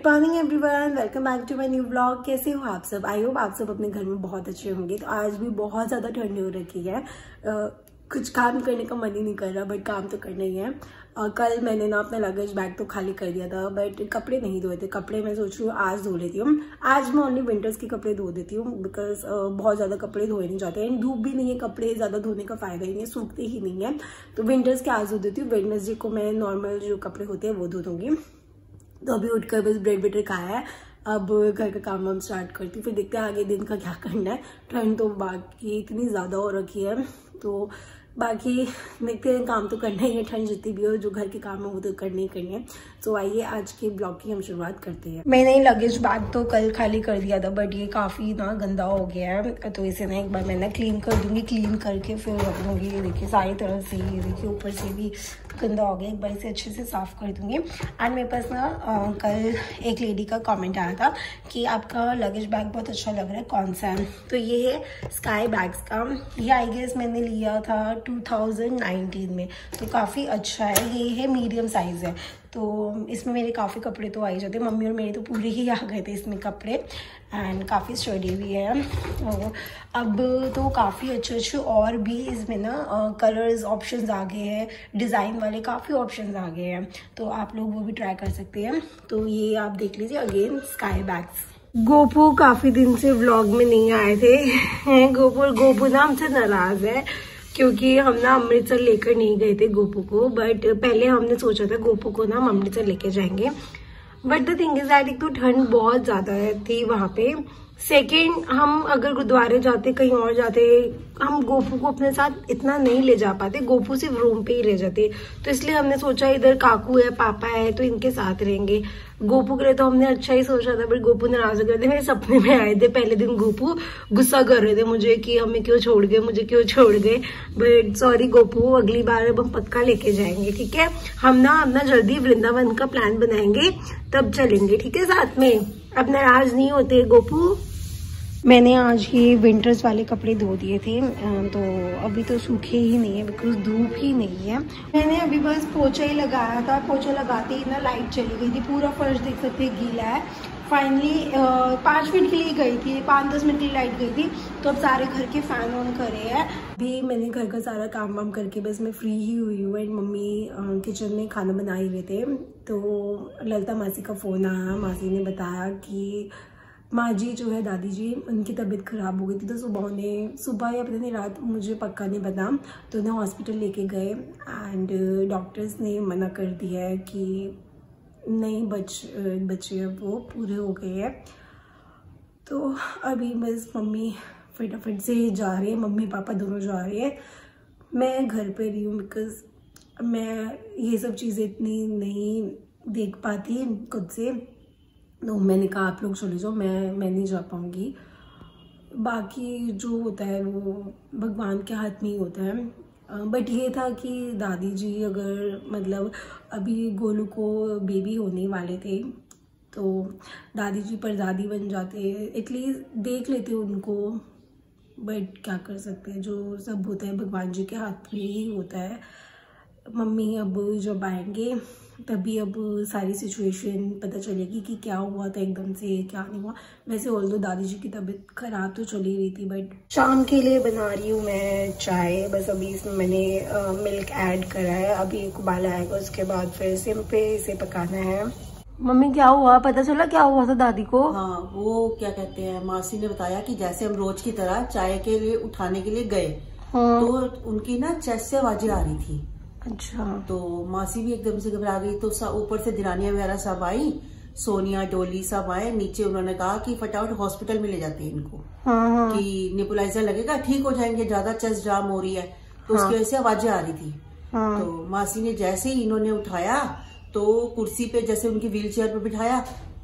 Good morning everyone, welcome back to my new blog. कैसे हो आप सब? आई होप आप सब अपने घर में बहुत अच्छे होंगे। तो आज भी बहुत ज़्यादा ठंडी हो रखी है, कुछ काम करने का मन ही नहीं कर रहा, बट काम तो करना ही है। कल मैंने ना अपना लगेज बैग तो खाली कर दिया था, बट कपड़े नहीं धोए थे। कपड़े मैं सोच रही हूँ आज धो लेती हूँ। आज मैं ओनली विंटर्स के कपड़े धो देती हूँ, बिकॉज बहुत ज़्यादा कपड़े धोए नहीं जाते हैं। धूप भी नहीं है, कपड़े ज़्यादा धोने का फायदा ही नहीं है, सूखते ही नहीं है। तो विंटर्स के आज धो देती हूँ। वेडनेसडे को मैं नॉर्मल जो कपड़े होते हैं वो धो दूँगी। तो अभी उठकर बस ब्रेड बटर खाया है, अब घर का काम वाम स्टार्ट करती हूँ, फिर देखते हैं आगे दिन का क्या करना है। ठंड तो बाकी इतनी ज़्यादा हो रखी है, तो बाकी देखते हैं, काम तो करना ही है। ठंड जितनी भी हो, जो घर के काम है वो तो करने ही करनी है। तो आइए आज के ब्लॉग की हम शुरुआत करते हैं। मैंने लगेज बैग तो कल खाली कर दिया था, बट ये काफ़ी ना गंदा हो गया है, तो इसे ना एक बार मैं ना क्लीन कर दूंगी। क्लीन करके फिर रख दूंगी। ये देखिए सारी तरह से, ये देखिए ऊपर से भी गंदा हो गया, एक बार इसे अच्छे से साफ कर दूंगी। एंड मेरे पास ना कल एक लेडी का कमेंट आया था कि आपका लगेज बैग बहुत अच्छा लग रहा है, कौन सा है? तो ये है स्काई बैग्स का। ये आई गेस मैंने लिया था 2019 में, तो काफ़ी अच्छा है। ये है मीडियम साइज़ है, तो इसमें मेरे काफ़ी कपड़े तो आ ही जाते। मम्मी और मेरे तो पूरे ही आ गए थे इसमें कपड़े, एंड काफ़ी स्टडी भी है। और अब तो काफ़ी अच्छे और भी इसमें ना कलर्स ऑप्शंस आ गए हैं, डिज़ाइन वाले काफ़ी ऑप्शंस आ गए हैं, तो आप लोग वो भी ट्राई कर सकते हैं। तो ये आप देख लीजिए, अगेन स्काई बैग्स। गोपू काफ़ी दिन से व्लॉग में नहीं आए थे। गोपू ना हमसे नाराज़ है क्योंकि हम ना अमृतसर लेकर नहीं गए थे गोपू को। बट पहले हमने सोचा था गोपू को ना हम अमृतसर लेके जाएंगे, but the thing is that एक तो ठंड बहुत ज्यादा थी वहां पे। सेकेंड, हम अगर गुरुद्वारे जाते, कहीं और जाते, हम गोपू को अपने साथ इतना नहीं ले जा पाते। गोपू सिर्फ रूम पे ही रह जाते, तो इसलिए हमने सोचा इधर काकू है, पापा है, तो इनके साथ रहेंगे। गोपू के लिए तो हमने अच्छा ही सोचा था, बट गोपू नाराज हो गए थे। मेरे सपने में आए थे पहले दिन, गोपू गुस्सा कर रहे थे मुझे कि हमें क्यों छोड़ गए, मुझे क्यों छोड़ गए। बट सॉरी गोपू, अगली बार अब हम पक्का लेके जाएंगे, ठीक है? हम ना अपना जल्दी वृंदावन का प्लान बनाएंगे, तब चलेंगे, ठीक है साथ में। अब नाराज नहीं होते गोपू। मैंने आज ही विंटर्स वाले कपड़े धो दिए थे, तो अभी तो सूखे ही नहीं है, बिकॉज धूप ही नहीं है। मैंने अभी बस पोछा ही लगाया था, पोछा लगाते ही ना लाइट चली गई थी, पूरा फर्श देख सकते हैं गीला है। फाइनली 5 मिनट के लिए गई थी, 5-10 मिनट के लिए लाइट गई थी, तो अब सारे घर के फैन ऑन करे हैं। अभी मैंने घर का सारा काम वाम करके बस मैं फ्री ही हुई हूँ, एंड मम्मी किचन में खाना बना ही रहे थे। तो ललिता मासी का फ़ोन आया, मासी ने बताया कि माँ जी जो है, दादी जी, उनकी तबीयत ख़राब हो गई थी, तो सुबह या पता नहीं रात, मुझे पक्का नहीं पता, तो उन्हें हॉस्पिटल लेके गए। एंड डॉक्टर्स ने मना कर दिया है कि नहीं, बच्चे अब वो पूरे हो गए हैं। तो अभी बस मम्मी फटाफट से जा रही है, मम्मी पापा दोनों जा रहे हैं। मैं घर पे रही हूँ, बिकॉज मैं ये सब चीज़ें इतनी नहीं देख पाती खुद से, तो मैंने कहा आप लोग चले जाओ, मैं नहीं जा पाऊँगी। बाकी जो होता है वो भगवान के हाथ में ही होता है। बट ये था कि दादी जी अगर मतलब अभी गोलू को बेबी होने वाले थे, तो दादी जी परदादी बन जाते, एटलीस्ट देख लेते उनको। बट क्या कर सकते हैं, जो सब होता है भगवान जी के हाथ में ही होता है। मम्मी अब जब आएंगे तभी अब सारी सिचुएशन पता चलेगी कि क्या हुआ था एकदम से, क्या नहीं हुआ। वैसे ऑल्दो दादी जी की तबीयत खराब तो चली रही थी, बट शाम के लिए बना रही हूँ मैं चाय। बस अभी इसमें मैंने मिल्क ऐड करा है, अभी एक उबाल आएगा, उसके बाद फिर सिम पे इसे पकाना है। मम्मी क्या हुआ, पता चला क्या हुआ था दादी को? हाँ, वो क्या कहते हैं, मासी ने बताया कि जैसे हम रोज की तरह चाय के लिए उठाने के लिए गए, हाँ। तो उनकी ना चेस्ट से आवाजें आ रही थी। अच्छा। तो मासी भी एकदम से घबरा गई, तो ऊपर से दिरानियां वगैरह सब आई, सोनिया डोली सब आए नीचे। उन्होंने कहा कि फटाफट हॉस्पिटल में ले जाते हैं इनको, हाँ। कि नेबुलाइजर लगेगा, ठीक हो जाएंगे, ज्यादा चेस्ट जाम हो रही है, तो उसकी वजह से आवाजें आ रही थी। हाँ। तो मासी ने जैसे ही इन्होंने उठाया, तो कुर्सी पे जैसे उनकी व्हील चेयर पे बिठाया,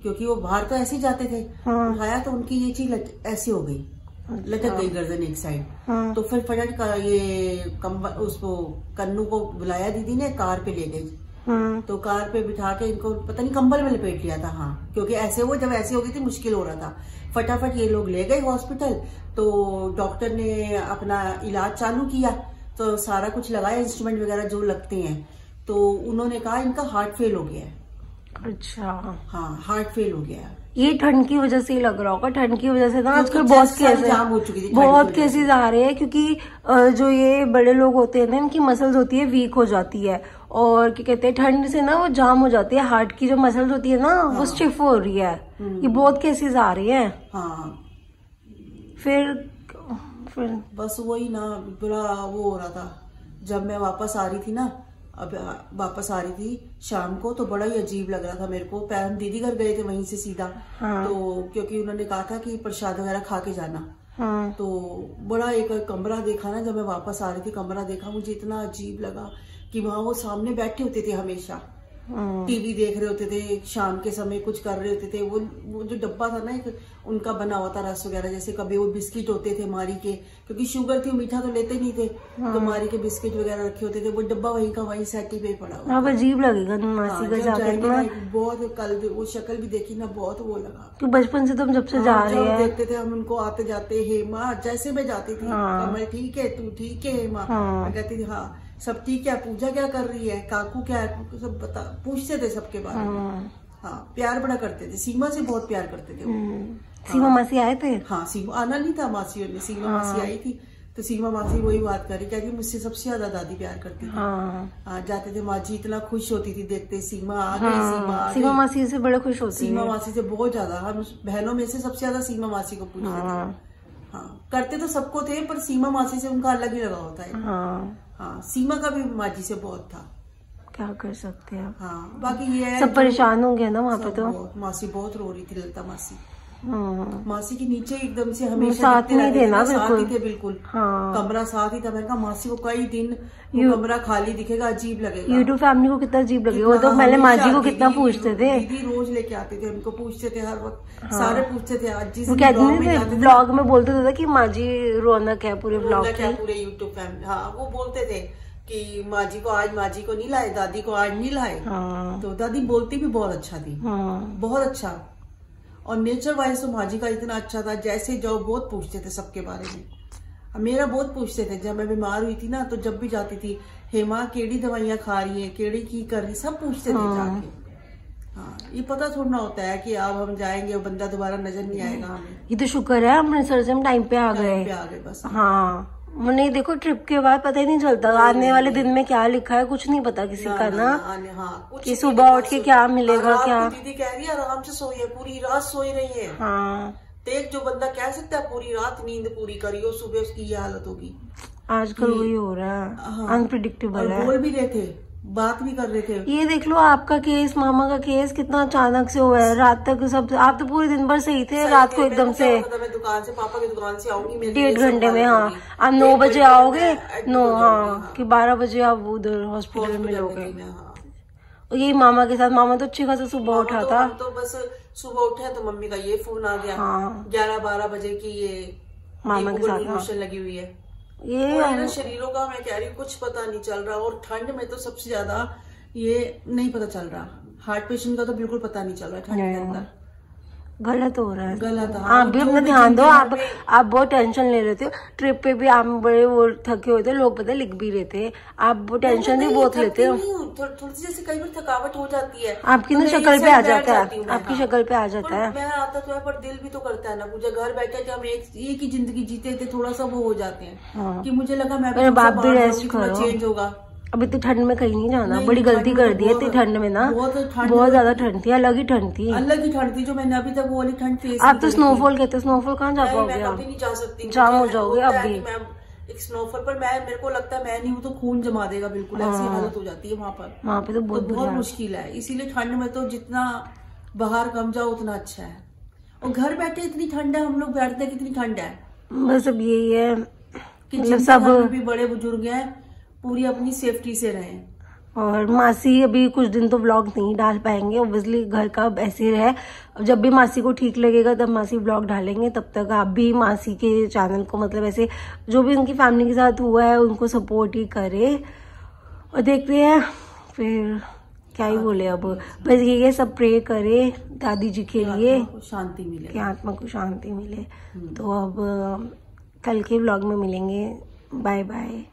क्योंकि वो बाहर तो ऐसे ही जाते थे, उठाया तो उनकी ये चीज ऐसी हो गई, लटक गई गर्दन एक साइड। हाँ। तो फिर फटाफट ये उसको कन्नू को बुलाया, दीदी ने कार पे ले गई। हाँ। तो कार पे बिठा के इनको पता नहीं कंबल में लपेट लिया था। हाँ, क्योंकि ऐसे वो जब ऐसी हो गई थी मुश्किल हो रहा था। फटाफट ये लोग ले गए हॉस्पिटल, तो डॉक्टर ने अपना इलाज चालू किया, तो सारा कुछ लगाया, इंस्ट्रूमेंट वगैरह जो लगते हैं, तो उन्होंने कहा इनका हार्ट फेल हो गया है। अच्छा। हाँ, हार्ट फेल हो गया। ये ठंड की वजह से ही लग रहा होगा, ठंड की वजह से ना आजकल बहुत केसेस आ रहे हैं, क्योंकि जो ये बड़े लोग होते हैं ना, इनकी मसल्स होती है वीक हो जाती है, और क्या कहते हैं ठंड से ना वो जाम हो जाती है, हार्ट की जो मसल्स होती है ना वो स्टिफ हो रही है। ये बहुत केसेस आ रही है। हाँ, फिर बस वही ना, बड़ा वो हो रहा था जब मैं वापस आ रही थी ना, अब वापस आ रही थी शाम को, तो बड़ा ही अजीब लग रहा था मेरे को। हम दीदी घर गए थे वहीं से सीधा। हाँ। तो क्योंकि उन्होंने कहा था कि प्रसाद वगैरह खा के जाना। हाँ। तो बड़ा एक कमरा देखा ना, जब मैं वापस आ रही थी कमरा देखा, मुझे इतना अजीब लगा कि वहां वो सामने बैठे होते थे हमेशा, टीवी देख रहे होते थे, शाम के समय कुछ कर रहे होते थे। वो जो डब्बा था ना एक उनका बना हुआ था रस वगैरह, जैसे कभी वो बिस्किट होते थे मारी के, क्योंकि शुगर थी, मीठा तो लेते नहीं थे। तो मारी के बिस्किट वगैरह रखे होते थे, वो डब्बा वहीं का वहीं सेटी पे पड़ा हुआ। अजीब लगेगा मासी का जाके ना, बहुत। कल वो शक्ल भी देखी ना, बहुत वो लगा कि बचपन से तुम जब से जा रहे हैं देखते थे हम उनको आते जाते। हेमा जैसे मैं जाती थी, कमल ठीक है, तू ठीक है हेमा, मैं कहती थी हाँ सब ठीक है, पूजा क्या कर रही है, काकू क्या है, सब बता पूछते थे सबके बारे में। हाँ, प्यार बड़ा करते थे, सीमा से बहुत प्यार करते थे। सीमा मासी आए थे? हाँ, सीमा आना नहीं था मासियों ने, सीमा मासी आई थी। तो सीमा मासी वही बात कर रही, क्या मुझसे सबसे ज्यादा दादी प्यार करती थी। हाँ, जाते थे माँ जी इतना खुश होती थी देखते सीमा आ गई। सीमा मासी से बड़े खुश होती सीमा मासी से बहुत ज्यादा, हम बहनों में से सबसे ज्यादा सीमा मासी को पूछते थे। हाँ, करते तो सबको थे, पर सीमा मासी से उनका अलग ही लगा होता है। हाँ, सीमा का भी माँ जी से बहुत था, क्या कर सकते हैं। हाँ, बाकी ये सब परेशान हो गए ना वहाँ पे। तो मासी बहुत रो रही थी, ललिता मासी। मासी के नीचे एकदम से हमेशा साथ में थे ना, साथ ही थे बिल्कुल। हाँ। कमरा साथ ही था। मैंने कहा मासी को कई दिन कमरा खाली दिखेगा, अजीब लगेगा। यूट्यूब फैमिली को कितना अजीब लगेगा। वो तो पहले माँ जी को कितना पूछते थे, दीदी रोज लेके आते थे उनको, पूछते थे हर वक्त। सारे पूछते थे। आज जिस ब्लॉग में बोलते थे कि माँ जी रौनक है पूरे ब्लॉग की, पूरे यूट्यूब फैमिली। हाँ, वो बोलते थे कि माँ जी को आज माँ जी को नहीं लाए, दादी को आज नहीं लाए। तो दादी बोलती भी बहुत अच्छा थी, बहुत अच्छा। और नेचर वाइज तो माँ जी का इतना अच्छा था, जैसे जाओ बहुत पूछते थे सबके बारे में। मेरा बहुत पूछते थे, जब मैं बीमार हुई थी ना, तो जब भी जाती थी, हेमा केड़ी दवाइयाँ खा रही है, केड़ी की कर रही, सब पूछते थे जाके। हाँ, ये पता थोड़ा ना होता है कि अब हम जाएंगे और बंदा दोबारा नजर नहीं आएगा हमें। ये तो शुक्र है अमृतसर से हम टाइम पे आ गए बस। हाँ, नहीं देखो ट्रिप के बाद पता ही नहीं चलता, आने वाले दिन में क्या लिखा है कुछ नहीं पता किसी का ना। हाँ, कि सुबह उठ के क्या मिलेगा, क्या। दीदी कह रही है आराम से सोई है, पूरी रात सोई रही है। हाँ, देख जो बंदा कह सकता है पूरी रात नींद पूरी करी हो, सुबह उसकी ये हालत होगी। आजकल वही हो रहा है, अनप्रिडिक्टेबल है। बोल भी रहे थे, बात भी कर रहे थे। ये देख लो आपका केस, मामा का केस कितना अचानक से हुआ है। रात तक सब, आप तो पूरे दिन भर सही थे, रात को एकदम से मैं दुकान से, पापा की दुकान से आऊंगी 1.5 घंटे में। हाँ, आप 9 बजे आओगे, हाँ कि 12 बजे आप उधर हॉस्पिटल में मिलोगे। यही मामा के साथ, मामा तो अच्छी खासा सुबह उठा था। तो बस सुबह उठे तो मम्मी का ये फोन आ गया। 11-12 बजे की ये मामा के साथ लगी हुई है। ये शरीरों का मैं कह रही हूँ कुछ पता नहीं चल रहा, और ठंड में तो सबसे ज्यादा ये नहीं पता चल रहा। हार्ट पेशेंट का तो बिल्कुल पता नहीं चल रहा ठंड के अंदर, गलत हो रहा है, गलत। आप भी अपना ध्यान दो। आप बहुत टेंशन ले रहे थे ट्रिप पे भी, आप बड़े वो थके हुए थे, लोग पता लिख भी रहे थे, आप वो टेंशन भी बहुत लेते हो। थोड़ी सी जैसे कई बार थकावट हो जाती है, आपकी ना शक्ल पे आ जाता है, आपकी शक्ल पे आ जाता है। मैं आता तो है, पर दिल भी तो करता है ना पूजा, घर बैठे थे हम एक ही जिंदगी जीते थे, थोड़ा सा वो हो जाते हैं कि मुझे लगा मैं बाप भी रेस्ट करो, चेंज होगा। अभी तो ठंड में कहीं नहीं जाना, बड़ी गलती कर दी है इतनी ठंड में ना, बहुत ज्यादा ठंड थी, अलग ही ठंड थी, जो मैंने अभी तक वो वाली ठंड फेस। आप तो स्नोफॉल कहते हैं, स्नोफॉल कहाँ जा पाओगे आप? नहीं जा सकती, जाम हो जाओगे अब भी। एक स्नोफॉल पर मेरे को लगता है मैं नहीं हूँ तो खून जमा देगा बिल्कुल, ऐसी हालत हो जाती है वहाँ पे तो बहुत मुश्किल है। इसीलिए ठंड में तो जितना बाहर कम जाओ उतना अच्छा है। और घर बैठे इतनी ठंड है, हम लोग बैठते कितनी ठंड है, बस अब यही है कि सब भी बड़े बुजुर्ग हैं, पूरी अपनी सेफ्टी से रहें। और मासी अभी कुछ दिन तो व्लॉग नहीं डाल पाएंगे, ऑब्वियसली घर का ऐसे है। जब भी मासी को ठीक लगेगा तब मासी व्लॉग डालेंगे, तब तक आप भी मासी के चैनल को, मतलब ऐसे जो भी उनकी फैमिली के साथ हुआ है उनको सपोर्ट ही करे। और देखते हैं फिर क्या ही बोले, अब बस यही है, सब प्रे करे दादी जी के लिए, शांति मिले, कि आत्मा को शांति मिले। तो अब कल के व्लॉग में मिलेंगे, बाय बाय।